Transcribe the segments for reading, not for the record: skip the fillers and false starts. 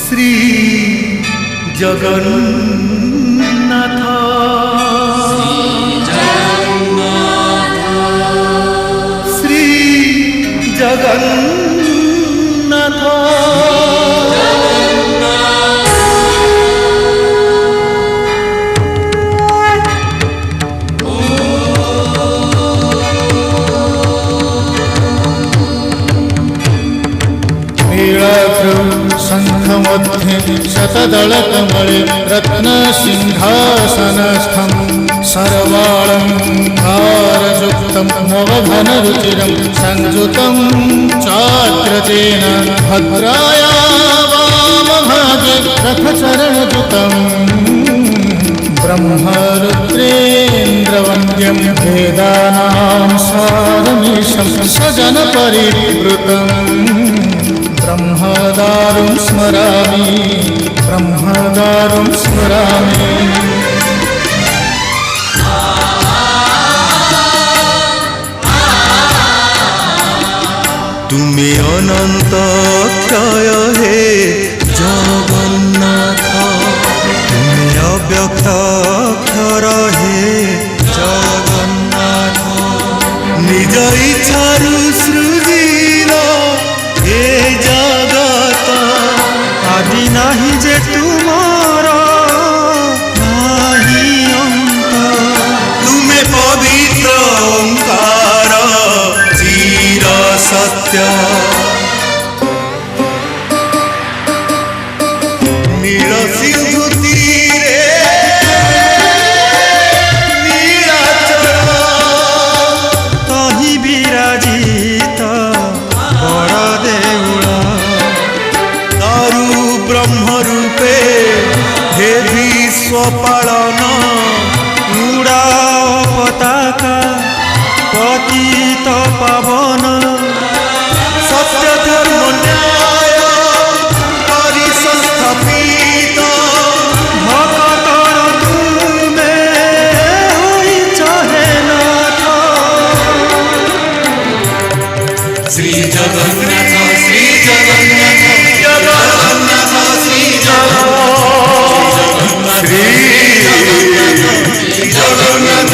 শ্রী জগন্নাথ শ্রী জগন্নাথ शंखमध्ये शतदलकमले रत्नसिंहासनस्थं सर्वालङ्कारयुक्तं नवघनरुचिरं संयुतं चाग्रजेन भद्राया वामभागे रथचरणयुतं ब्रह्मरुद्रेन्द्रवन्द्यं वेदानां सारमीशं सजनपरिवृतम् ब्रह्मदारुं स्मरामि ब्रह्मदारुं स्मरामि। तुम्हें अनंत क्षय हे जगन्नाथ तुम्हें अव्यक्त अक्षर हे जगन्नाथ निज इच्छारु सृजिल हे जगत आदि नाही जे तुमर नाही अंत तुम्हें पवित्र ओंकार चिर सत्य नील सिंधु तीरे नीलाचल तहि विराजित बड़ देउल दारु ब्रह्म रूपे हे विश्व पालन उड़ा पताका पतित पावन सत्य धर्म न्याय परिसंस्थापित भक्तर तुमे होइछ हे नाथ श्री जगन्नाथ श्री जगन्नाथ जगन्नाथ श्री जगन्नाथ श्री जगन्नाथ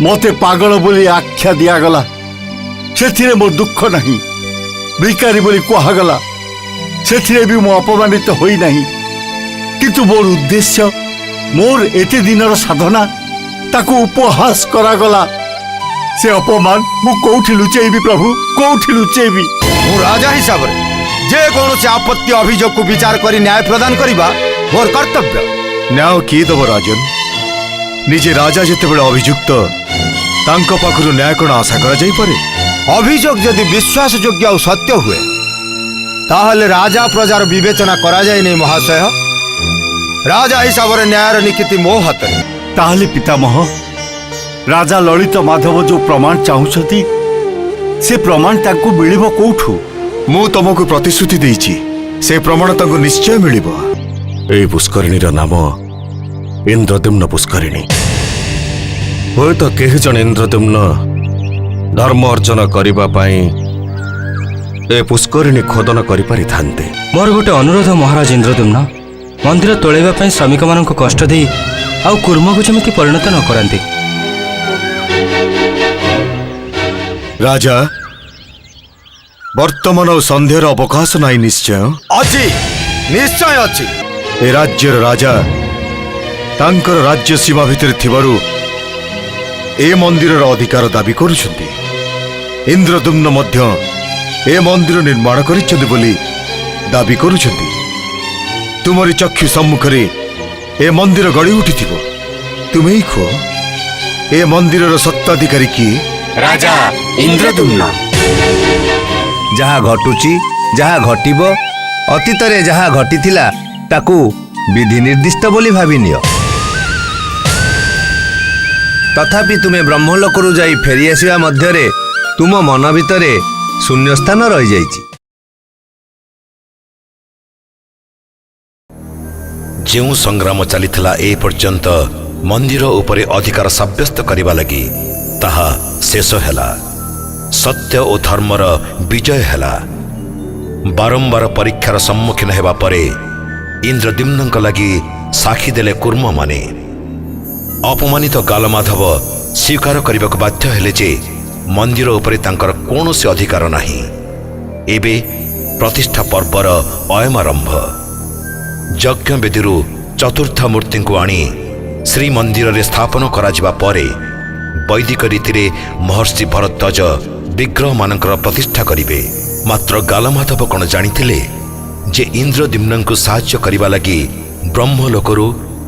मते पागल बोली आख्या दिगला से मोर दुख नहीं भिकारी बोली कहगला से भी मो अपमानित तो होई नहीं किंतु मोर उद्देश्य मोर एते दिनर साधना ताकू उपहास करागला से अपमान मु कोठी लुचेबी प्रभु कोठी लुचेबी मु राजा हिसाब रे जे कौन आपत्ति अभियोग को विचार करी न्याय प्रदान करिबा मोर कर्तव्य। न्याय किए दब राजन निजे राजा जिते बड़े अभियुक्त तांको पाखरु न्याय कोन आशा करा जाई पारे अभियोग यदि विश्वास योग्य और सत्य हुए ताहले राजा प्रजार विवेचना करा जाय नहीं महाशय राजा हिसाब रे न्यायर निकिति मो हाथ ताहले पितामह राजा ललित माधव जो प्रमाण चाहूछती से प्रमाण ताकू मिलिबो कोठू मु तुमको प्रतिश्रुति देइछि से प्रमाण तांको निश्चय मिलिबो ए पुष्करिणी रा नाम इंद्रद्युम्न पुष्करिणी होय तो केह जन इंद्रद्युम्न धर्म अर्जन करिबा पाई ए पुष्करिणी खोदन करि पारि थान्ते। मोर गोटे अनुरोध महाराज इंद्रद्युम्न मंदिर तोलैबा पाई श्रमिक मानक कष्ट दे आउ कुर्म को जमिति परिणत न करांती। राजा वर्तमान संध्यार अवकाश नाई निश्चय अछि निश्चय अछि ए राज्यर राजा तांकर राज्य सीमा भितर थिबारु ए मंदिर अधिकार दाबी करुछन्ति इंद्रद्युम्न मध्य ए मंदिर निर्माण करिछन्ति बोली दाबी करुछन्ति ତୁମରି ଚକ୍ଷୁ ସମ୍ମୁଖରେ ଏ ମନ୍ଦିର ଗଢ଼ି ଉଠିଥିବ। ତୁମେ ହିଁ କୁହ, ଏ ମନ୍ଦିରର ସତ୍ତ୍ୱାଧିକାରୀ କିଏ? ରାଜା ଇନ୍ଦ୍ରଦ୍ୟୁମ୍ନ। ଯାହା ଘଟୁଛି, ଯାହା ଘଟିବ, ଅତୀତରେ ଯାହା ଘଟିଥିଲା ତାକୁ ବିଧି ନିର୍ଦ୍ଦିଷ୍ଟ ବୋଲି ଭାବିନିଅ। ତଥାପି ତୁମେ ବ୍ରହ୍ମଲୋକରୁ ଯାଇ ଫେରିଆସିବା ମଧ୍ୟରେ ତୁମ ମନ ଭିତରେ ଶୂନ୍ୟସ୍ଥାନ ରହିଯାଇଛି। ଯେଉଁ ସଂଗ୍ରାମ ଚାଲିଥିଲା ଏ ପର୍ଯ୍ୟନ୍ତ ମନ୍ଦିର ଉପରେ ଅଧିକାର ସାବ୍ୟସ୍ତ କରିବା ଲାଗି, ତାହା ଶେଷ ହେଲା। ସତ୍ୟ ଓ ଧର୍ମର ବିଜୟ ହେଲା। ବାରମ୍ବାର ପରୀକ୍ଷାର ସମ୍ମୁଖୀନ ହେବା ପରେ ଇନ୍ଦ୍ରଦ୍ୟୁମ୍ନଙ୍କ ଲାଗି ସାକ୍ଷୀ ଦେଲେ କୁର୍ମମାନେ। ଅପମାନିତ ଗାଲମାଧବ ସ୍ୱୀକାର କରିବାକୁ ବାଧ୍ୟ ହେଲେ ଯେ ମନ୍ଦିର ଉପରେ ତାଙ୍କର କୌଣସି ଅଧିକାର ନାହିଁ। ଏବେ ପ୍ରତିଷ୍ଠା ପର୍ବର ଅୟମାରମ୍ଭ। ଯଜ୍ଞବେଦୀରୁ ଚତୁର୍ଥ ମୂର୍ତ୍ତିଙ୍କୁ ଆଣି ଶ୍ରୀମନ୍ଦିରରେ ସ୍ଥାପନ କରାଯିବା ପରେ ବୈଦିକ ରୀତିରେ ମହର୍ଷି ଭରଦ୍ୱାଜ ବିଗ୍ରହମାନଙ୍କର ପ୍ରତିଷ୍ଠା କରିବେ। ମାତ୍ର ଗାଲମାଧବ କ'ଣ ଜାଣିଥିଲେ ଯେ ଇନ୍ଦ୍ରଦ୍ୟୁମ୍ନଙ୍କୁ ସାହାଯ୍ୟ କରିବା ଲାଗି ବ୍ରହ୍ମଲୋକରୁ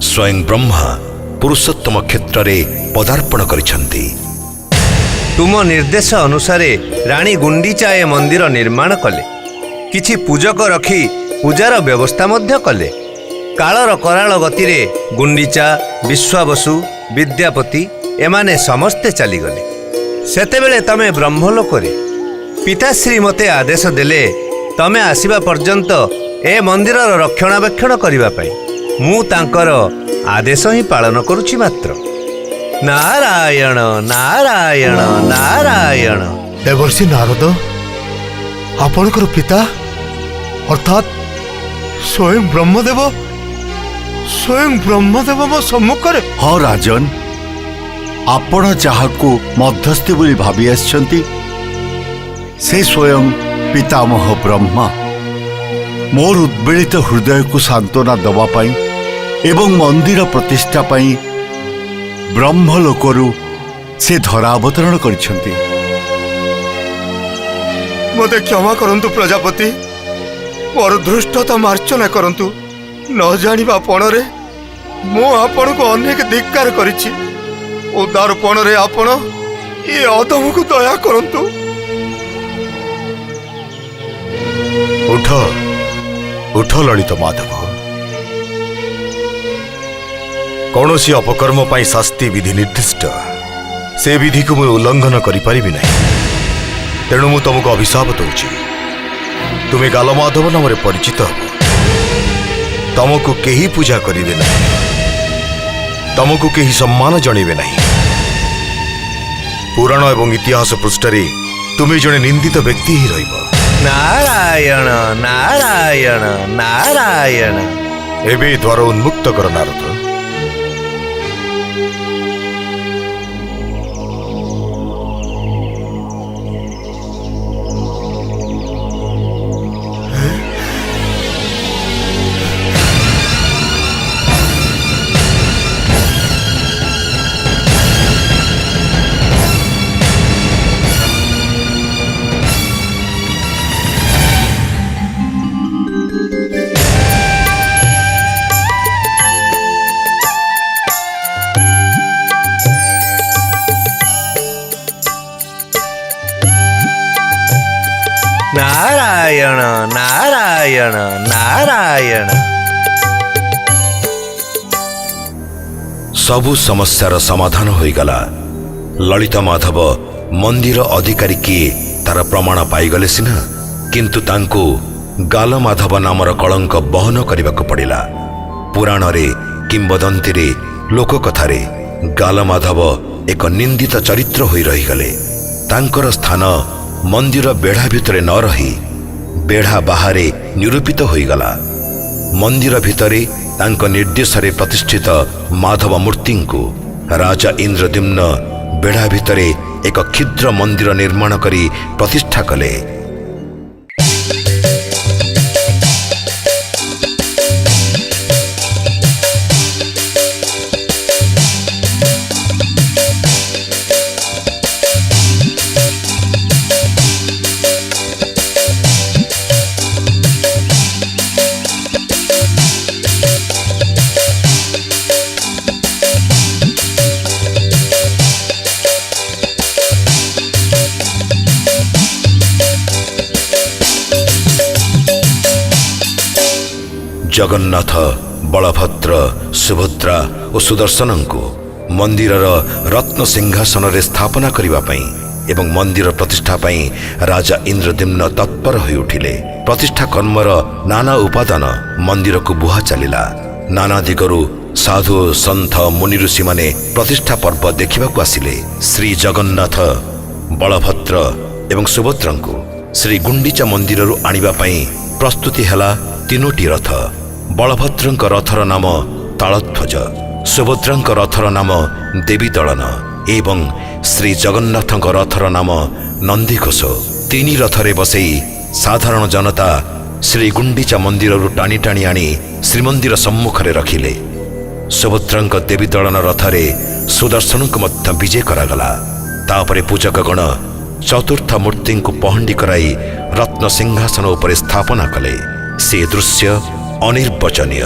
ସ୍ୱୟଂ ବ୍ରହ୍ମା ପୁରୁଷୋତ୍ତମ କ୍ଷେତ୍ରରେ ପଦାର୍ପଣ କରିଛନ୍ତି। ତୁମ ନିର୍ଦ୍ଦେଶ ଅନୁସାରେ ରାଣୀ ଗୁଣ୍ଡିଚା ଏ ମନ୍ଦିର ନିର୍ମାଣ କଲେ। କିଛି ପୂଜକ ରଖି ପୂଜାର ବ୍ୟବସ୍ଥା ମଧ୍ୟ କଲେ। କାଳର କରାଳ ଗତିରେ ଗୁଣ୍ଡିଚା, ବିଶ୍ୱାବସୁ, ବିଦ୍ୟାପତି ଏମାନେ ସମସ୍ତେ ଚାଲିଗଲେ। ସେତେବେଳେ ତମେ ବ୍ରହ୍ମଲୋକରେ। ପିତାଶ୍ରୀ ମୋତେ ଆଦେଶ ଦେଲେ ତମେ ଆସିବା ପର୍ଯ୍ୟନ୍ତ ଏ ମନ୍ଦିରର ରକ୍ଷଣାବେକ୍ଷଣ କରିବା ପାଇଁ। ମୁଁ ତାଙ୍କର ଆଦେଶ ହିଁ ପାଳନ କରୁଛି ମାତ୍ର। ନାରାୟଣ ନାରାୟଣ ନାରାୟଣ। ଦେବର୍ଷି ନାରଦ, ଆପଣଙ୍କର ପିତା ଅର୍ଥାତ୍ ସ୍ୱୟଂ ବ୍ରହ୍ମଦେବ ମୋ ସମ୍ମୁଖରେ? ହଁ ରାଜନ, ଆପଣ ଯାହାକୁ ମଧ୍ୟସ୍ଥି ବୋଲି ଭାବି ଆସିଛନ୍ତି ସେ ସ୍ୱୟଂ ପିତାମହ ବ୍ରହ୍ମା। ମୋର ଉଦ୍ବେଳିତ ହୃଦୟକୁ ସାନ୍ତ୍ୱନା ଦେବା ପାଇଁ ଏବଂ ମନ୍ଦିର ପ୍ରତିଷ୍ଠା ପାଇଁ ବ୍ରହ୍ମଲୋକରୁ ସେ ଧରା ଅବତରଣ କରିଛନ୍ତି। ମୋତେ କ୍ଷମା କରନ୍ତୁ ପ୍ରଜାପତି, ମୋର ଧୃଷ୍ଟତା ମାର୍ଜନା କରନ୍ତୁ। ନ ଜାଣିବା ପଣରେ ମୁଁ ଆପଣଙ୍କୁ ଅନେକ ଧିକ୍କାର କରିଛି। ଉଦାରପଣରେ ଆପଣ ଏ ଅଧମକୁ ଦୟା କରନ୍ତୁ। ଉଠ ଉଠ ଲଳିତ ମାଧବ। କୌଣସି ଅପକର୍ମ ପାଇଁ ଶାସ୍ତି ବିଧି ନିର୍ଦ୍ଦିଷ୍ଟ। ସେ ବିଧିକୁ ମୁଁ ଉଲ୍ଲଂଘନ କରିପାରିବି ନାହିଁ। ତେଣୁ ମୁଁ ତମକୁ ଅଭିଶାପ ଦଉଛି। ତୁମେ ଗାଲମାଧବ ନାମରେ ପରିଚିତ ହେବ। ତମକୁ କେହି ପୂଜା କରିବେ ନାହିଁ। ତମକୁ କେହି ସମ୍ମାନ ଜଣେଇବେ ନାହିଁ। ପୁରାଣ ଏବଂ ଇତିହାସ ପୃଷ୍ଠାରେ ତୁମେ ଜଣେ ନିନ୍ଦିତ ବ୍ୟକ୍ତି ହିଁ ରହିବ। ନାରାୟଣ ନାରାୟଣ ନାରାୟଣ। ଏବେ ଦ୍ୱାର ଉନ୍ମୁକ୍ତ କର ନାରଦ। ନାରାୟଣ ନାରାୟଣ ନାରାୟଣ। ସବୁ ସମସ୍ୟାର ସମାଧାନ ହୋଇଗଲା। ଲଳିତ ମାଧବ ମନ୍ଦିର ଅଧିକାରୀ କିଏ ତାର ପ୍ରମାଣ ପାଇଗଲେ ସିନା, କିନ୍ତୁ ତାଙ୍କୁ ଗାଲମାଧବ ନାମର କଳଙ୍କ ବହନ କରିବାକୁ ପଡ଼ିଲା। ପୁରାଣରେ, କିମ୍ବଦନ୍ତୀରେ, ଲୋକକଥାରେ ଗାଲମାଧବ ଏକ ନିନ୍ଦିତ ଚରିତ୍ର ହୋଇ ରହିଗଲେ। ତାଙ୍କର ସ୍ଥାନ ମନ୍ଦିର ବେଢ଼ା ଭିତରେ ନ ରହି ବେଢ଼ା ବାହାରେ ନିରୂପିତ ହୋଇଗଲା। ମନ୍ଦିର ଭିତରେ ତାଙ୍କ ନିର୍ଦ୍ଦେଶରେ ପ୍ରତିଷ୍ଠିତ ମାଧବ ମୂର୍ତ୍ତିଙ୍କୁ ରାଜା ଇନ୍ଦ୍ରଦ୍ୟୁମ୍ନ ବେଢ଼ା ଭିତରେ ଏକ କ୍ଷୁଦ୍ର ମନ୍ଦିର ନିର୍ମାଣ କରି ପ୍ରତିଷ୍ଠା କଲେ। ଜଗନ୍ନାଥ ବଳଭଦ୍ର ସୁଭଦ୍ରା ଓ ସୁଦର୍ଶନଙ୍କୁ ମନ୍ଦିରର ରତ୍ନ ସିଂହାସନରେ ସ୍ଥାପନା କରିବା ପାଇଁ ଏବଂ ମନ୍ଦିର ପ୍ରତିଷ୍ଠା ପାଇଁ ରାଜା ଇନ୍ଦ୍ରଦ୍ୟୁମ୍ନ ତତ୍ପର ହୋଇ ଉଠିଲେ। ପ୍ରତିଷ୍ଠା କର୍ମର ନାନା ଉପାଦାନ ମନ୍ଦିରକୁ ବୁହା ଚାଲିଲା। ନାନା ଦିଗରୁ ସାଧୁ ସନ୍ଥ ମୁନି ଋଷିମାନେ ପ୍ରତିଷ୍ଠା ପର୍ବ ଦେଖିବାକୁ ଆସିଲେ। ଶ୍ରୀ ଜଗନ୍ନାଥ ବଳଭଦ୍ର ଏବଂ ସୁଭଦ୍ରାଙ୍କୁ ଶ୍ରୀ ଗୁଣ୍ଡିଚା ମନ୍ଦିରରୁ ଆଣିବା ପାଇଁ ପ୍ରସ୍ତୁତି ହେଲା 3ଟି ରଥ। ବଳଭଦ୍ରଙ୍କ ରଥର ନାମ ତାଳଧ୍ୱଜ, ସୁଭଦ୍ରାଙ୍କ ରଥର ନାମ ଦେବୀ ଦଳନ ଏବଂ ଶ୍ରୀ ଜଗନ୍ନାଥଙ୍କ ରଥର ନାମ ନନ୍ଦିଘୋଷ। 3 ରଥରେ ବସେଇ ସାଧାରଣ ଜନତା ଶ୍ରୀ ଗୁଣ୍ଡିଚା ମନ୍ଦିରରୁ ଟାଣି ଟାଣି ଆଣି ଶ୍ରୀମନ୍ଦିର ସମ୍ମୁଖରେ ରଖିଲେ। ସୁଭଦ୍ରାଙ୍କ ଦେବୀ ଦଳନ ରଥରେ ସୁଦର୍ଶନଙ୍କୁ ମଧ୍ୟ ବିଜେ କରାଗଲା। ତାପରେ ପୂଜକଗଣ ଚତୁର୍ଥ ମୂର୍ତ୍ତିଙ୍କୁ ପହଣ୍ଡି କରାଇ ରତ୍ନ ସିଂହାସନ ଉପରେ ସ୍ଥାପନା କଲେ। ସେ ଦୃଶ୍ୟ ଅନିର୍ବଚନୀୟ।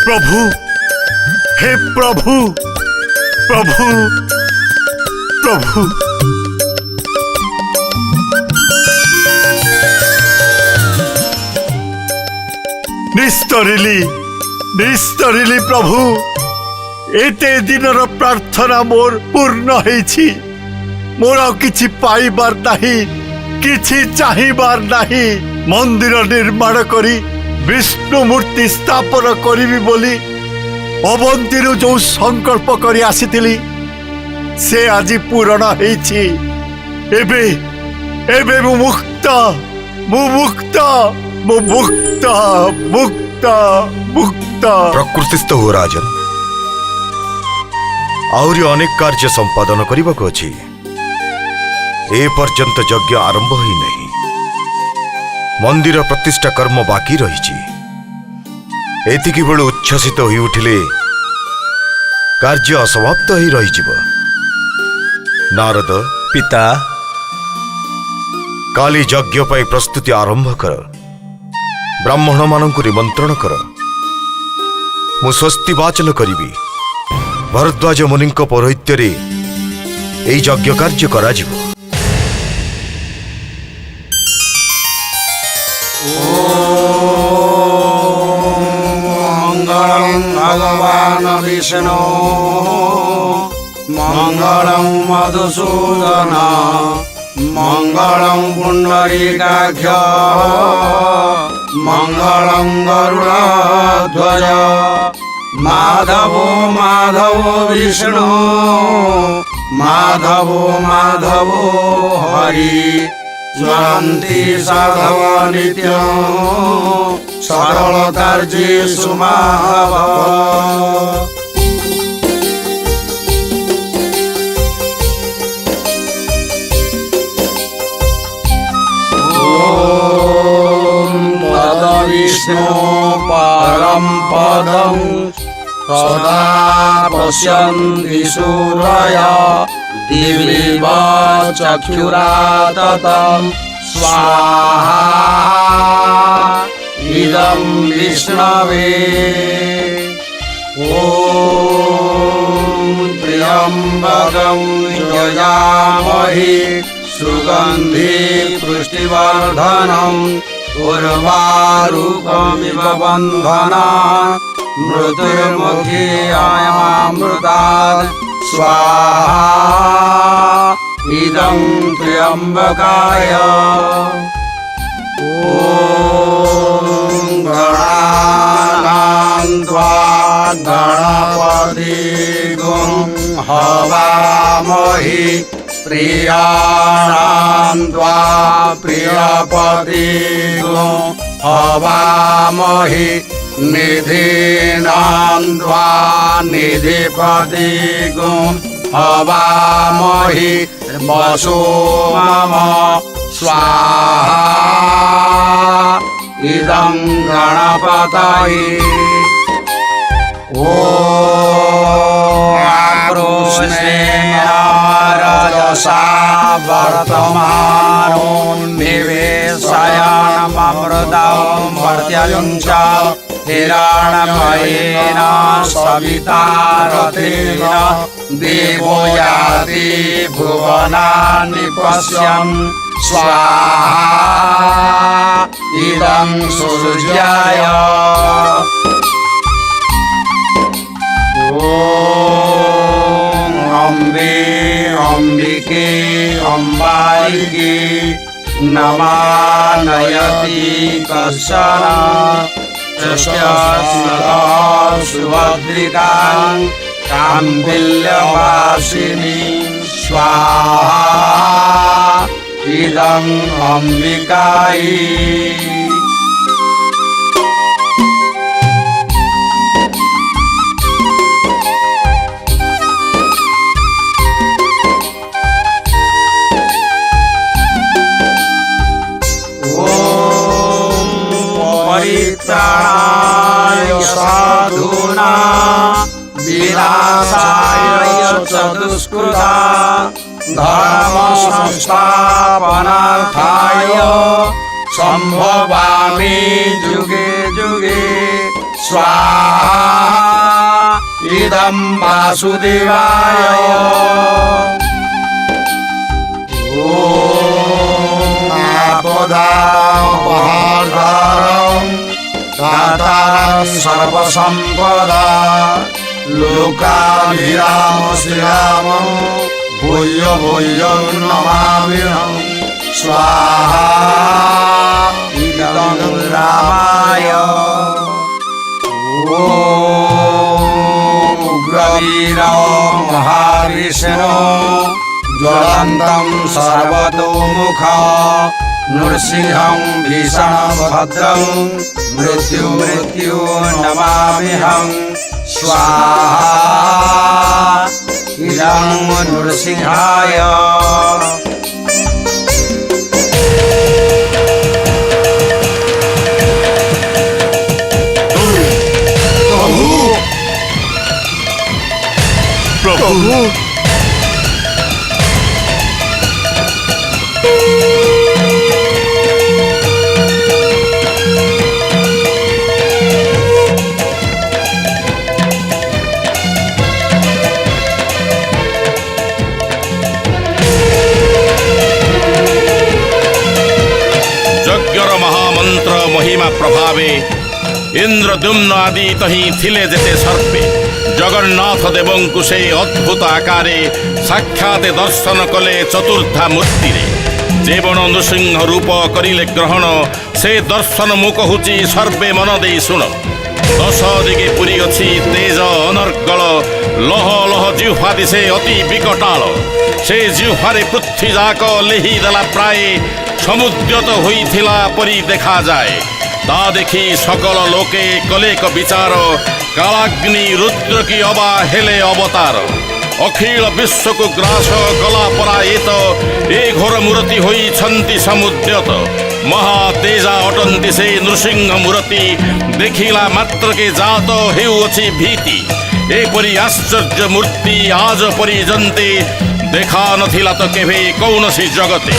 प्रभु, हे प्रभु, प्रभु, प्रभु। निस्तरिली निस्तरिली प्रभु, एते दिनर प्रार्थना मोर पूर्ण होइछि। मोर किछि पाइबार नाही, किछि चाहिबार नाही। मंदिर निर्माण करी विष्णु मूर्ति स्थापन करिबी बोली अवंतीरु जो संकल्प करी आसीथिली से आज पूरण होइछि। एबे एबे मु मुक्त मु मुक्त मु मुक्त मुक्त मुक्त प्रकृतिस्थ हो राजन आहरी अनेक कार्य संपादन करने को अच्छी ए पर्यंत यज्ञ आरंभ ही नहीं मंदिर प्रतिष्ठा कर्म बाकी रही एतिकी बेलू उच्छ्वसित हो उठिले कार्य असमाप्त ही रही नारद पिता काली यज्ञ पाई प्रस्तुति आरंभ कर ब्राह्मण मानंकु निमंत्रण कर मु स्वस्ति वाचन करी भरद्वाज मुनि पौरोहित्य यज्ञ कार्य करा जिवो। मंगलम भगवान विष्णु मंगलम मधुसूदन मंगलम पुंडरीकाक्ष मंगलम गरुड़ध्वज माधवो माधवो विष्णु माधवो माधवो हरि ज्वलन्ति साधव नित्यं सकलकार्येषु माधव। विष्णु परम पदं सदा पश्यन्ति सूरया दिव्येव चक्षुराततं स्वाहा इदं विष्णवे। ॐ त्र्यम्बकं यजामहे सुगन्धि पुष्टिवर्धनम् उर्वारुकमिव बन्धना मृत्युर्मुखे अयमामृतात् स्वाहा इदं त्र्यम्बकाय। ॐ गणानां त्वा गणपतिगुं हवामहे प्रियाणां त्वा प्रियपतिगुं हवामहे निधीनां त्वा निधिपतिगुं हवामहे वसो मम स्वाहा इदं गणपतये। ॐ आक्रोशेन रजसा वर्तमानो निवेशयाममृतं मर्त्यञ्च हिरण्मयेन सविता रथेन देवो याति भुवनानि पश्यन् स्वाहा इदं सूर्याय। ॐ अम्बे अम्बिके अम्बालिके नमानयति कश्चन सुभद्रिकां काम्बिल्यवासिनी स्वाहा इदं अम्बिकायै। परित्राणाय साधूना विनाशाय च दुष्कृता धर्म संस्थापनार्थाय संभवामि जुगे जुगे स्वाहा इदं वासुदेवाय। ॐ आपदापहारं दातारं सर्वसम्पदा लोकाभिराम श्रीरामं भूयो भूयो नमाम्यहं स्वाहा इदं रामाय। ॐ उग्रवीर महाविष्णु ज्वलन्तं सर्वतोमुख नृसिंहं भीषणभद्रं मृत्यु नमाम्यहं स्वाहा इदं नृसिंहाय। प्रभु यज्ञर महामंत्र महिमा प्रभावे इंद्रद्युम्न आदि तही थिले जेते सर्पे जगन्नाथ देवंकु से अद्भुत आकारे साक्षात दर्शन कले चतुर्था मूर्ति रे जेवण नृसिंह रूप करिले ग्रहण से दर्शन मु कहूची सर्वे मन दे शुण। दश दिगे पुरी अछि तेज अनर्गल लह लह जिह्वा दिशे अति विकटाल से जिह्वारे पृथ्वी जाक लेही देला प्राय समुद्रत होइथिला परी देखा जाए। ता देखि सकल लोके कलेक विचार कालाग्नि रुद्र की अबा हेले अवतार अखिल विश्व को ग्रास कला परायेत ए घोर मूर्ति होई छंति समुद्रत महातेजा अटंती से नृसिंह मूर्ति देखिला मात्र के जात हेउछि भीति एपरी आश्चर्य मूर्ति आज परिजन्ते देखा नथिला तो केभे कौनसी जगते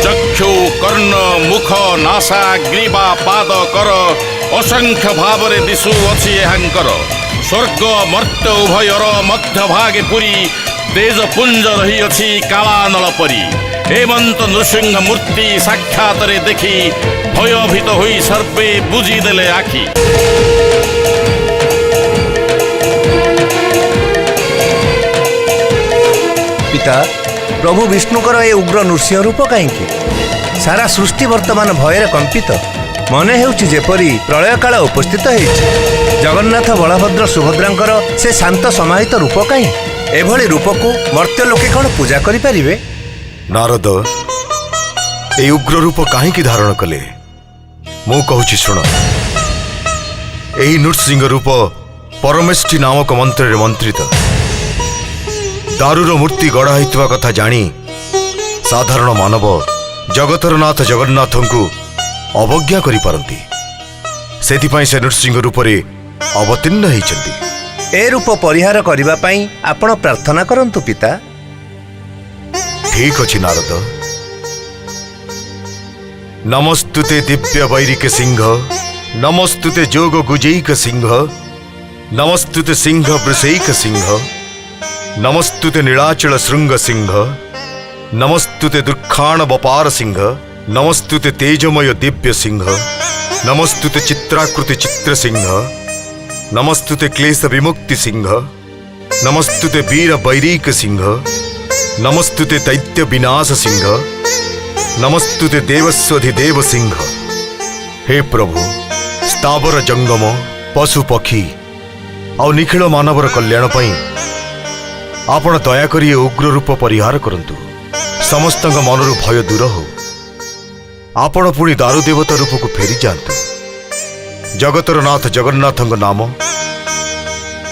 चक्षु कर्ण मुख नासा ग्रीवा पाद कर असंख्य भावरे दिशु अछि एहांकर स्वर्ग मर्त्य उभयर मध्य भागे पुरी तेज पुंज रही अछि कालानल परी हेमंत नृसिंह मूर्ति साक्षात रे देखी भयभीत होई सर्वे बुझी देले आखि। पिता प्रभु विष्णुकर ए उग्र नृसिंह रूप कहीं सारा सृष्टि वर्तमान भୟରେ कंपित मन हेउछि जेपरी प्रलय काल उपस्थित होइछि। जगन्नाथ बलभद्र सुभद्रांकर से शांत समाहित रूप कहीं एभली रूपको मर्त्य लोके कौन पूजा करि परिबे? नारद ए उग्र रूप काहींकि धारण कले मु कहूछि शुण। एही नृसिंह रूप परमेष्टि नामक मंत्र मंत्रित दारुर मूर्ति गढ़ा होइतबा कथा जानी साधारण मानव जगतर नाथ जगन्नाथंकु अवज्ञा करि पारंती सेथिपाई से नृसिंह रूपरे अवतीर्ण होइचंती। ए रूप परिहार करिबा पई आपण प्रार्थना करंतु पिता। ठीक अछि नारद। नमस्तुते दिव्य वैरिक सिंह नमस्तुते जोग गुजैक सिंह नमस्तुते सिंह वृषैक सिंह नमस्तुते नीलाचल श्रृंग सिंह नमस्तुते दुर्खाण बपार सिंह नमस्तुते तेजमय दिव्य सिंह नमस्तुते चित्राकृति चित्र सिंह नमस्तुते क्लेश विमुक्ति सिंह नमस्तुते वीर वैरीक सिंह नमस्तुते दैत्य विनाश सिंह नमस्तुते देवस्वधिदेव सिंह। हे प्रभु स्थावर जंगम पशु पक्षी और निखिल मानवर कल्याण पई आपण दयाकरी उग्र रूप परिहार करंतु समस्त मनरु भय दूर हो आपण पुणी दारु देवता रूप को फेरी जातु। जगतर नाथ जगन्नाथ नाम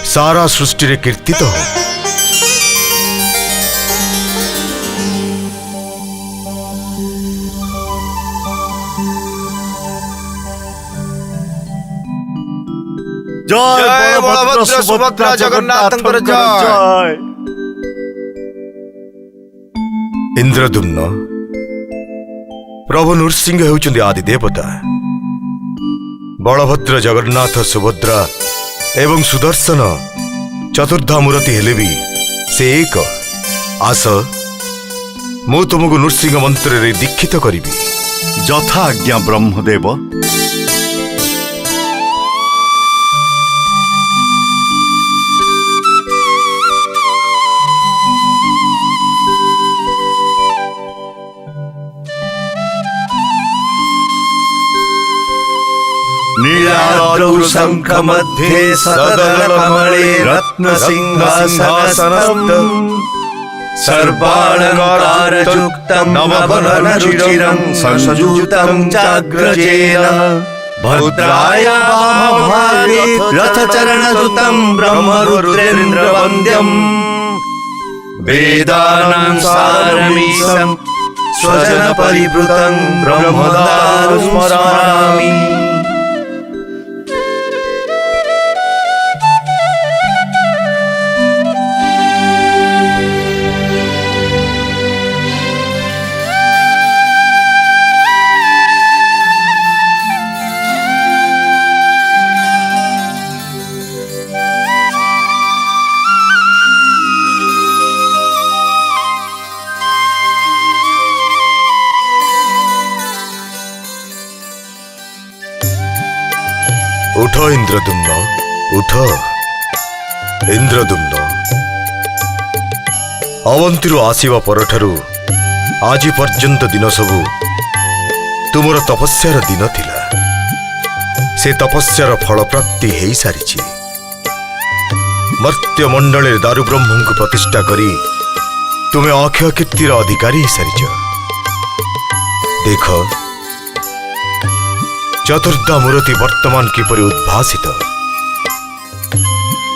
सारा सृष्टि रे कीर्तित हो। जय बलभद्र सुभद्रा जगन्नाथंकर जय। इंद्रदुम्न प्रभु नृसिंह हेउचंदी आदि देवता बलभद्र जगन्नाथ सुभद्रा एवं सुदर्शन चतुर्धा मूर्ति हेले भी से एक आस मु तुमको नृसिंह मंत्र रे दीक्षित करी यथा आज्ञा ब्रह्मदेव। नीलाद्रौ शंख मध्ये सदल कमले रत्न सिंहासनस्थम् सर्वालङ्कारयुक्तं नवरत्नरुचिरं संयुतं चाग्रजेन भद्राय वामभागे रथचरणयुतं ब्रह्मरुद्रेन्द्रवन्द्यम् वेदानां सारमीशं स्वजनपरिवृतं ब्रह्मदारं स्मरामि। उठ इंद्रदुम्न, उठ इंद्रदुम्न। अवंतीरु आसीबा परठारु आजि पर्यंत दिन सबु तुमर तपस्यार दिन थिला। से तपस्यार फल प्राप्ति हेई सारिछि। मर्त्य मंडले दारुब्रह्म को प्रतिष्ठा करी तुमे अक्षय कीर्तिर अधिकारी हेई सारिछ। देख चतुर्धा मूर्ति वर्तमान किपरि उद्भासित।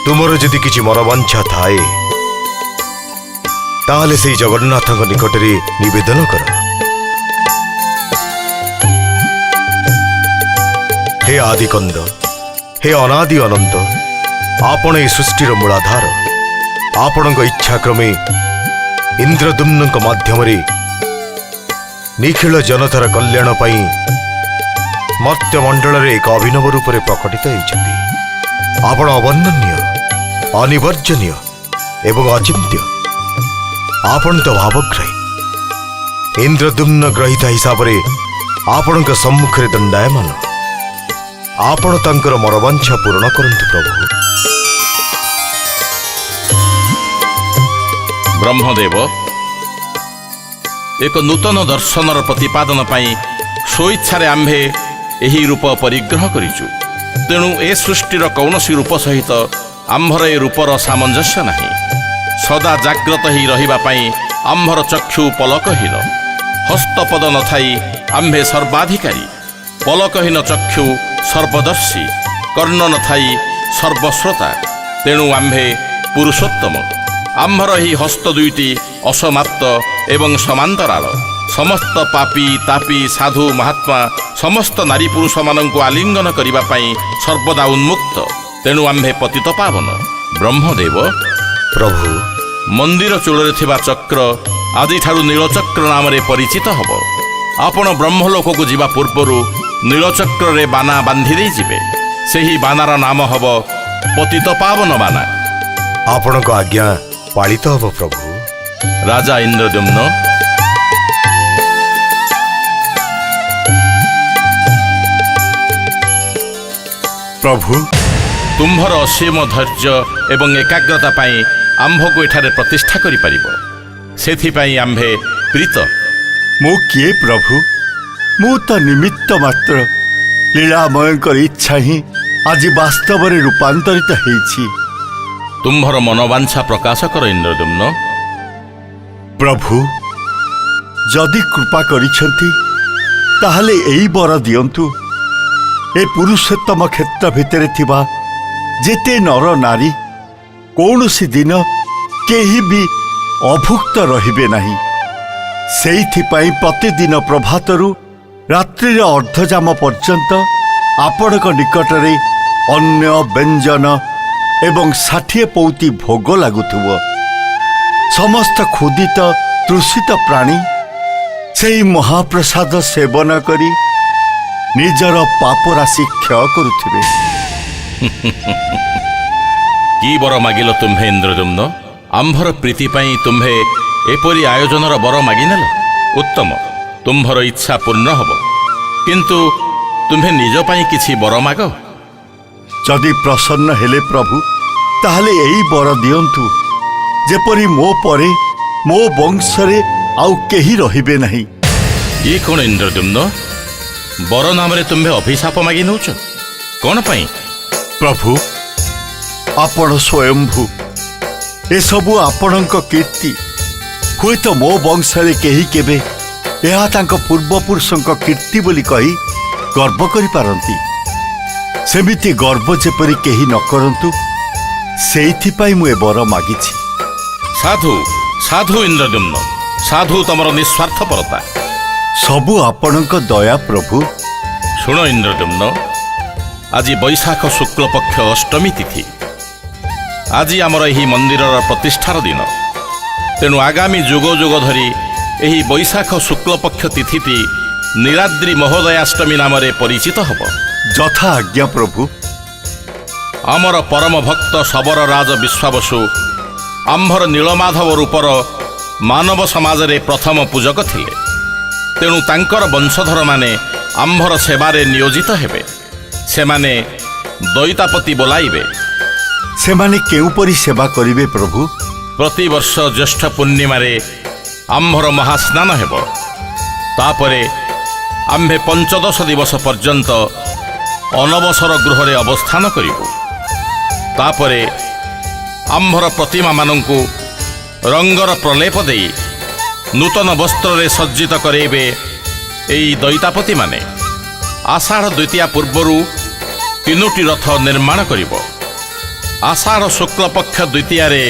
तुमर यदि किछि मनवांछा थाए ताहले सेई जगन्नाथक निकटरे निवेदन कर। हे आदिकंद, हे अनादि अनंत, आपण ए सृष्टिर मूलाधार। आपणक इच्छा क्रमे इंद्रदुम्नक माध्यमरे निखिल जनतार कल्याण पाई मर्त्य मंडल एक अभिनव रूप से प्रकटित होती। आपण अवर्णनीय, अनिवर्जनीय एवं अचिंत्य। आपण तो भावग्राही। इंद्रदुम्न ग्रहिता हिसाब से आपण सम्मुखें दंडायमान। आपण तांकर मनोवांछा पूर्ण करंतु प्रभु। ब्रह्मदेव एक नूतन दर्शनर प्रतिपादन पाई स्वेच्छारे आम्भे एही रूप परिग्रह करिचु। तेणु ए सृष्टिर कौनसी रूप सहित आम्भर ए रूपर सामंजस्य नहीं। सदा जाग्रत ही रहिबा पाई आम्भर चक्षु पलकहीन। हस्तपद नथाई आम्भे सर्वाधिकारी। पलकहीन चक्षु सर्वदर्शी, कर्ण नथाई सर्वश्रोता। तेणु आम्भे पुरुषोत्तम। आम्भर ही हस्त दुईटी असमाप्त एवं समांतराल। समस्त पापी तापी साधु महात्मा समस्त नारी पुरुष मानंकु आलिंगन करिबा पाई सर्वदा उन्मुक्त। तेणु आम्भे पतित पावन। ब्रह्मदेव प्रभु मंदिर चूड़े थिबा चक्र आदि ठारू नीलचक्र नाम रे परिचित हब। आपण ब्रह्मलोक को जीवा पूर्वरु नीलचक्र रे बाना बांधि दे जिबे। सेही बानार नाम हब पतित पावन बाना। आपण को आज्ञा पालित हब प्रभु। राजा इंद्रदुम्न प्रभु तुम्भर असीम धैर्य एवं एकाग्रता पाई आम्भ को एठारे प्रतिष्ठा करि परिबो। सेथिपाई आम्भे प्रीत। मु किए प्रभु? मु तो निमित्त मात्र। लीलामयंकर इच्छा ही आज वास्तव में रूपांतरित होईछि। तुम्भर मनोवांछा प्रकाश कर इंद्रदुम्न। प्रभु जदि कृपा करिछंती ताहले एई बर दियंतु। ए पुरुषोत्तम क्षेत्र भितर थिबा जेते नर नारी कौनसी दिन केही भी अभुक्त रहिबे नहीं। सेइथिपाई प्रतिदिन प्रभातरु रात्रि अर्धजाम पर्यंत आपणक निकटरे अन्न व्यंजन एवं 60 पौती भोग लागुथुबो। समस्त क्षुदित तृषित प्राणी सेई महाप्रसाद सेवन करी निजर पाप राशि क्षय करुथिबे। की बर मागिल तुम्हे इंद्रदुम्न? आम्भर प्रीति पाई तुम्हे एपरी आयोजनर बर मागिनेल। उत्तम, तुम्भर इच्छा पूर्ण हब। किंतु तुम्हे निज पाई किछि बर माग। जदि प्रसन्न हेले प्रभु ताहले एई बर दियंतु जेपरी मो परे मो वंशरे आउ केही रहिबे नहीं। ये कौन इंद्रदुम्न? बर नाम रे तुम्हे अभिशाप मागी नौच कौन पाई? प्रभु आपण स्वयंभू। ए सबु आपणक कीर्ति ହୁଏତ ମୋ ବଂଶରେ କେହି କେବେ ଏହା ତାଙ୍କ ପୂର୍ବପୁରୁଷଙ୍କ କୀର୍ତ୍ତି ବୋଲି କହି ଗର୍ବ କରିପାରନ୍ତି। ସେମିତି ଗର୍ବ ଯେପରି କେହି ନ କରନ୍ତୁ, ସେଇଥିପାଇଁ ମୁଁ ଏ ବର ମାଗିଛି। ସାଧୁ ସାଧୁ ଇନ୍ଦ୍ରଦ୍ୟୁମ୍ନ, ସାଧୁ ତମର ନିଃସ୍ୱାର୍ଥପରତା। ସବୁ ଆପଣଙ୍କ ଦୟା ପ୍ରଭୁ। ଶୁଣ ଇନ୍ଦ୍ରଦ୍ୟୁମ୍ନ, ଆଜି ବୈଶାଖ ଶୁକ୍ଳପକ୍ଷ ଅଷ୍ଟମୀ ତିଥି। ଆଜି ଆମର ଏହି ମନ୍ଦିରର ପ୍ରତିଷ୍ଠାର ଦିନ। ତେଣୁ ଆଗାମୀ ଯୁଗ ଯୁଗ ଧରି ଏହି ବୈଶାଖ ଶୁକ୍ଳପକ୍ଷ ତିଥିଟି ନୀଳାଦ୍ରି ମହୋଦୟାଷ୍ଟମୀ ନାମରେ ପରିଚିତ ହେବ। ଯଥା ଆଜ୍ଞା ପ୍ରଭୁ। ଆମର ପରମ ଭକ୍ତ ଶବର ରାଜ ବିଶ୍ୱାବସୁ ଆମ୍ଭର ନୀଳମାଧବ ରୂପର ମାନବ ସମାଜରେ ପ୍ରଥମ ପୂଜକ ଥିଲେ। ତେଣୁ ତାଙ୍କର ବଂଶଧରମାନେ ଆମ୍ଭର ସେବାରେ ନିୟୋଜିତ ହେବେ। ସେମାନେ ଦଇତାପତି ବୋଲାଇବେ। ସେମାନେ କେଉଁପରି ସେବା କରିବେ ପ୍ରଭୁ? ପ୍ରତିବର୍ଷ ଜ୍ୟେଷ୍ଠ ପୂର୍ଣ୍ଣିମାରେ ଆମ୍ଭର ମହାସ୍ନାନ ହେବ। ତାପରେ ଆମ୍ଭେ 15 ଦିବସ ପର୍ଯ୍ୟନ୍ତ ଅନବସର ଗୃହରେ ଅବସ୍ଥାନ କରିବୁ। ତାପରେ ଆମ୍ଭର ପ୍ରତିମାମାନଙ୍କୁ ରଙ୍ଗର ପ୍ରଲେପ ଦେଇ ନୂତନ ବସ୍ତ୍ରରେ ସଜ୍ଜିତ କରାଇବେ ଏହି ଦଇତାପତିମାନେ। ଆଷାଢ଼ ଦ୍ୱିତୀୟା ପୂର୍ବରୁ 3ଟି ରଥ ନିର୍ମାଣ କରିବ। ଆଷାଢ଼ ଶୁକ୍ଳପକ୍ଷ ଦ୍ୱିତୀୟାରେ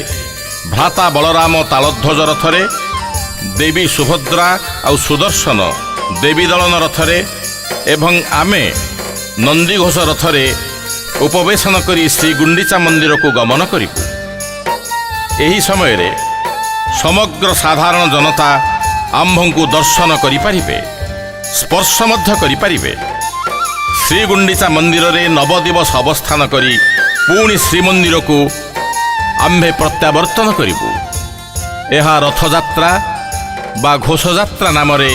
ଭ୍ରାତା ବଳରାମ ତାଳଧ୍ୱଜ ରଥରେ, ଦେବୀ ସୁଭଦ୍ରା ଆଉ ସୁଦର୍ଶନ ଦେବୀ ଦଳନ ରଥରେ ଏବଂ ଆମେ ନନ୍ଦିଘୋଷ ରଥରେ ଉପବେଶନ କରି ଶ୍ରୀଗୁଣ୍ଡିଚା ମନ୍ଦିରକୁ ଗମନ କରିବୁ। ଏହି ସମୟରେ ସମଗ୍ର ସାଧାରଣ ଜନତା ଆମ୍ଭଙ୍କୁ ଦର୍ଶନ କରିପାରିବେ, ସ୍ପର୍ଶ ମଧ୍ୟ କରିପାରିବେ। ଶ୍ରୀଗୁଣ୍ଡିଚା ମନ୍ଦିରରେ ନବଦିବସ ଅବସ୍ଥାନ କରି ପୁଣି ଶ୍ରୀମନ୍ଦିରକୁ ଆମ୍ଭେ ପ୍ରତ୍ୟାବର୍ତ୍ତନ କରିବୁ। ଏହା ରଥଯାତ୍ରା ବା ଘୋଷଯାତ୍ରା ନାମରେ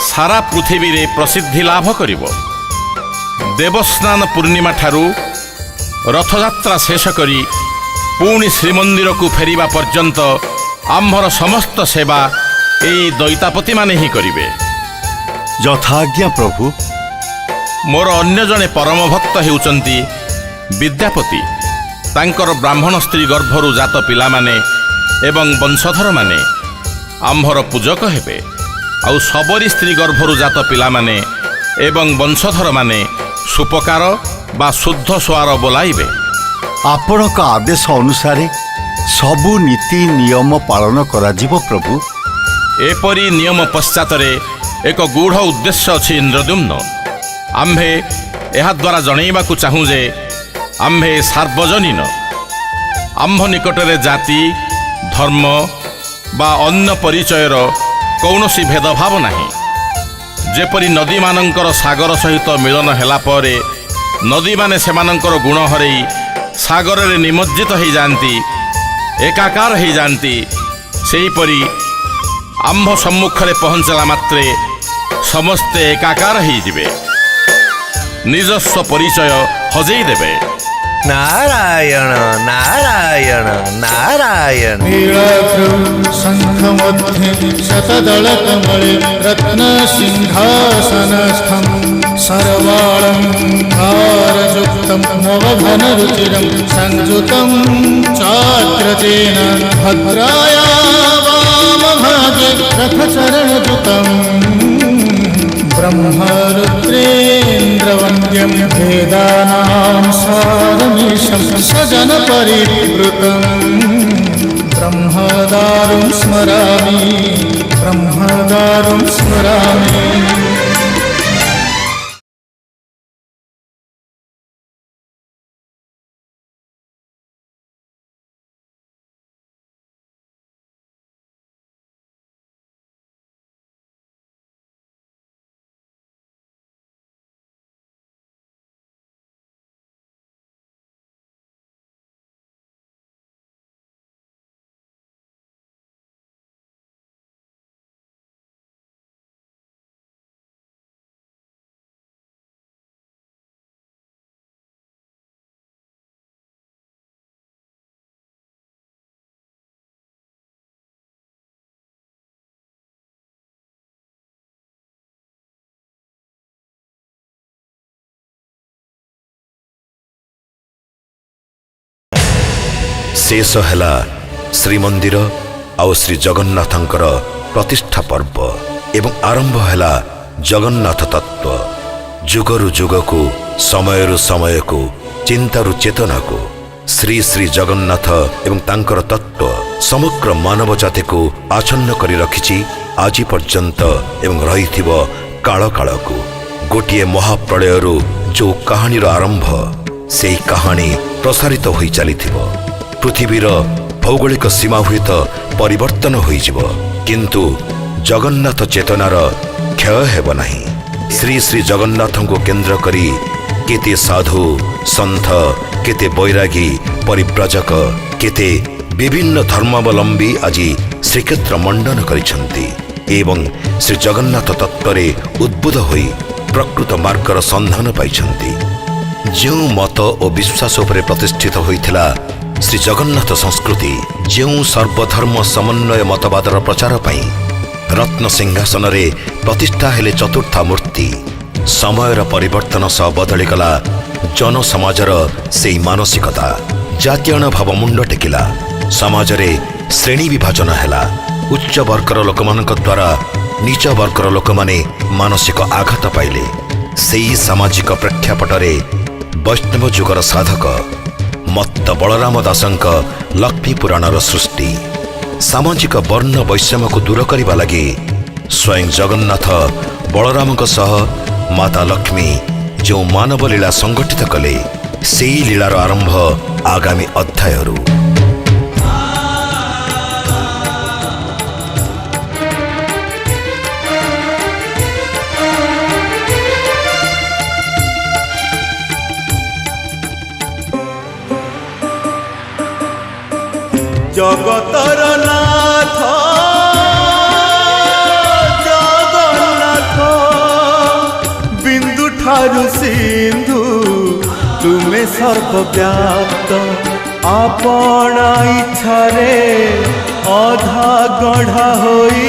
ସାରା ପୃଥିବୀରେ ପ୍ରସିଦ୍ଧି ଲାଭ କରିବ। ଦେବସ୍ନାନ ପୂର୍ଣ୍ଣିମା ଠାରୁ ରଥଯାତ୍ରା ଶେଷ କରି ପୁଣି ଶ୍ରୀମନ୍ଦିରକୁ ଫେରିବା ପର୍ଯ୍ୟନ୍ତ ଆମ୍ଭର ସମସ୍ତ ସେବା ଏହି ଦଇତାପତିମାନେ ହିଁ କରିବେ। ଯଥାଜ୍ଞା ପ୍ରଭୁ। ମୋର ଅନ୍ୟ ଜଣେ ପରମ ଭକ୍ତ ହେଉଛନ୍ତି ବିଦ୍ୟାପତି। ତାଙ୍କର ବ୍ରାହ୍ମଣ ସ୍ତ୍ରୀ ଗର୍ଭରୁ ଜାତ ପିଲାମାନେ ଏବଂ ବଂଶଧରମାନେ ଆମ୍ଭର ପୂଜକ ହେବେ। ଆଉ ଶବରୀ ସ୍ତ୍ରୀ ଗର୍ଭରୁ ଜାତ ପିଲାମାନେ ଏବଂ ବଂଶଧରମାନେ ସୁପକାର ବା ଶୁଦ୍ଧ ସ୍ୱାର ବୋଲାଇବେ। ଆପଣଙ୍କ ଆଦେଶ ଅନୁସାରେ ସବୁ ନୀତି ନିୟମ ପାଳନ କରାଯିବ ପ୍ରଭୁ। ଏପରି ନିୟମ ପଶ୍ଚାତରେ ଏକ ଗୂଢ଼ ଉଦ୍ଦେଶ୍ୟ ଅଛି ଇନ୍ଦ୍ରଦ୍ୟୁମ୍ନ। ଆମ୍ଭେ ଏହାଦ୍ୱାରା ଜଣାଇବାକୁ ଚାହୁଁ ଯେ ଆମ୍ଭେ ସାର୍ବଜନୀନ। ଆମ୍ଭ ନିକଟରେ ଜାତି, ଧର୍ମ ବା ଅନ୍ୟ ପରିଚୟର କୌଣସି ଭେଦଭାବ ନାହିଁ। ଯେପରି ନଦୀମାନଙ୍କର ସାଗର ସହିତ ମିଳନ ହେଲା ପରେ ନଦୀମାନେ ସେମାନଙ୍କର ଗୁଣ ହରାଇ ସାଗରରେ ନିମଜ୍ଜିତ ହୋଇଯାଆନ୍ତି, ଏକାକାର ହୋଇଯାଆନ୍ତି, ସେହିପରି ଆମ୍ଭ ସମ୍ମୁଖରେ ପହଞ୍ଚିଲା ମାତ୍ରେ ସମସ୍ତେ ଏକାକାର ହୋଇଯିବେ, ନିଜସ୍ୱ ପରିଚୟ ହଜେଇ ଦେବେ। ନାରାୟଣ ନାରାୟଣ ନାରାୟଣ। नीलाद्रौ शङ्खमध्ये शतदलकमले रत्नसिंहासनस्थं सर्वालङ्कारयुक्तं नवघनरुचिरं संयुतं चाग्रजेन भद्राया वामभागे रथचरणयुतं ब्रह्मरुद्रेन्द्रवन्द्यं वेदानां सारमीशं सजनपरिवृतं ब्रह्मदारुं स्मरामि ब्रह्मदारुं स्मरामि। शेष है श्रीमंदिर ଆଉ ଶ୍ରୀ ଜଗନ୍ନାଥଙ୍କର ପ୍ରତିଷ୍ଠା ପର୍ବ ଏବଂ ଆରମ୍ଭ ହେଲା ଜଗନ୍ନାଥ ତତ୍ତ୍ୱ। ଯୁଗରୁ ଯୁଗକୁ, ସମୟରୁ ସମୟକୁ, ଚିନ୍ତାରୁ ଚେତନାକୁ ଶ୍ରୀ ଶ୍ରୀ ଜଗନ୍ନାଥ ଏବଂ ତାଙ୍କର ତତ୍ତ୍ୱ ସମଗ୍ର ମାନବ ଜାତିକୁ ଆଚ୍ଛନ୍ନ କରି ରଖିଛି ଆଜି ପର୍ଯ୍ୟନ୍ତ ଏବଂ ରହିଥିବ କାଳ କାଳକୁ। ଗୋଟିଏ ମହାପ୍ରଳୟରୁ ଯେଉଁ କାହାଣୀର ଆରମ୍ଭ, ସେହି କାହାଣୀ ପ୍ରସାରିତ ହୋଇ ଚାଲିଥିବ। ପୃଥିବୀର ଭୌଗୋଳିକ ସୀମା ହୁଏତ ପରିବର୍ତ୍ତନ ହୋଇଯିବ, କିନ୍ତୁ ଜଗନ୍ନାଥ ଚେତନାର କ୍ଷୟ ହେବ ନାହିଁ। ଶ୍ରୀ ଶ୍ରୀ ଜଗନ୍ନାଥଙ୍କୁ କେନ୍ଦ୍ର କରି କେତେ ସାଧୁ ସନ୍ଥ, କେତେ ବୈରାଗୀ ପରିବ୍ରାଜକ, କେତେ ବିଭିନ୍ନ ଧର୍ମାବଲମ୍ବୀ ଆଜି ଶ୍ରୀକ୍ଷେତ୍ର ମଣ୍ଡନ କରିଛନ୍ତି ଏବଂ ଶ୍ରୀ ଜଗନ୍ନାଥ ତତ୍ତ୍ୱରେ ଉଦ୍ବୁଦ୍ଧ ହୋଇ ପ୍ରକୃତ ମାର୍ଗର ସନ୍ଧାନ ପାଇଛନ୍ତି। ଯେଉଁ ମତ ଓ ବିଶ୍ୱାସ ଉପରେ ପ୍ରତିଷ୍ଠିତ ହୋଇଥିଲା ଶ୍ରୀ ଜଗନ୍ନାଥ ସଂସ୍କୃତି, ଯେଉଁ ସର୍ବଧର୍ମ ସମନ୍ୱୟ ମତବାଦର ପ୍ରଚାର ପାଇଁ ରତ୍ନ ସିଂହାସନରେ ପ୍ରତିଷ୍ଠା ହେଲେ ଚତୁର୍ଥା ମୂର୍ତ୍ତି, ସମୟର ପରିବର୍ତ୍ତନ ସହ ବଦଳିଗଲା ଜନସମାଜର ସେହି ମାନସିକତା। ଜାତୀୟଣ ଭାବ ମୁଣ୍ଡ ଟେକିଲା, ସମାଜରେ ଶ୍ରେଣୀ ବିଭାଜନ ହେଲା। ଉଚ୍ଚ ବର୍ଗର ଲୋକମାନଙ୍କ ଦ୍ୱାରା ନିଚ ବର୍ଗର ଲୋକମାନେ ମାନସିକ ଆଘାତ ପାଇଲେ। ସେହି ସାମାଜିକ ପ୍ରେକ୍ଷାପଟରେ ବୈଷ୍ଣବ ଯୁଗର ସାଧକ ମତ୍ତ ବଳରାମ ଦାସଙ୍କ ଲକ୍ଷ୍ମୀ ପୁରାଣର ସୃଷ୍ଟି। ସାମାଜିକ ବର୍ଣ୍ଣ ବୈଷମ୍ୟକୁ ଦୂର କରିବା ଲାଗି ସ୍ୱୟଂ ଜଗନ୍ନାଥ ବଳରାମଙ୍କ ସହ ମାତା ଲକ୍ଷ୍ମୀ ଯେଉଁ ମାନବ ଲୀଳା ସଂଗଠିତ କଲେ, ସେହି ଲୀଳାର ଆରମ୍ଭ ଆଗାମୀ ଅଧ୍ୟାୟରୁ। জগতর নাথ জগন্নাথ, বিন্দু ঠারু সিন্ধু তুমে সর্বব্যাপ্ত। আপনা ইচ্ছারে অধা গঢ়া হই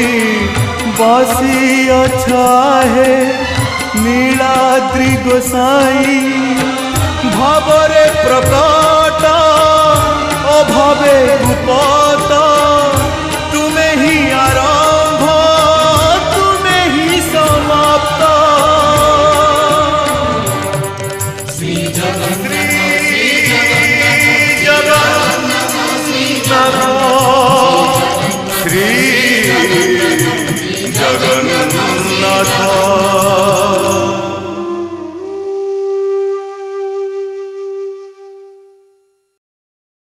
বসি অছাহে নীলাদ্রি গোসাই। ভাবরে প্রকট অভাবে গোপাল